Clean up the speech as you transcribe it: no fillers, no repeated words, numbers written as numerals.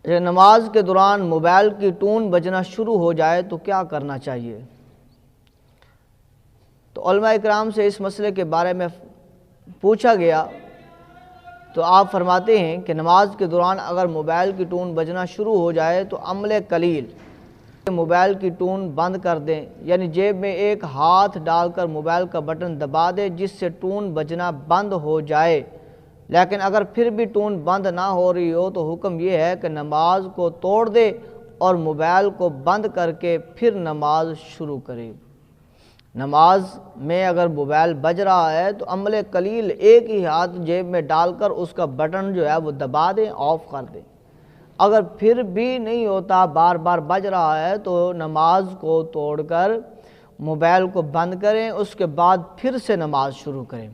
کہ نماز کے دوران موبائل کی ٹون بجنا شروع ہو جائے تو کیا کرنا چاہیے؟ تو علماء اکرام سے اس مسئلے کے بارے میں پوچھا گیا تو آپ فرماتے ہیں کہ نماز کے دوران اگر موبائل کی ٹون بجنا شروع ہو جائے تو عمل قلیل موبائل کی ٹون بند کر دیں، یعنی جیب میں ایک ہاتھ ڈال کر موبائل کا بٹن دبا دیں جس سے ٹون بجنا بند ہو جائے۔ لیکن اگر پھر بھی ٹون بند نہ ہو رہی ہو تو حکم یہ ہے کہ نماز کو توڑ دے اور موبائل کو بند کر کے پھر نماز شروع کرے۔ نماز میں اگر موبائل بج رہا ہے تو عمل قلیل ایک ہی ہاتھ جیب میں ڈال کر اس کا بٹن جو ہے وہ دبا دیں، آف کر دیں۔ اگر پھر بھی نہیں ہوتا، بار بار بج رہا ہے، تو نماز کو توڑ کر موبائل کو بند کریں، اس کے بعد پھر سے نماز شروع کریں۔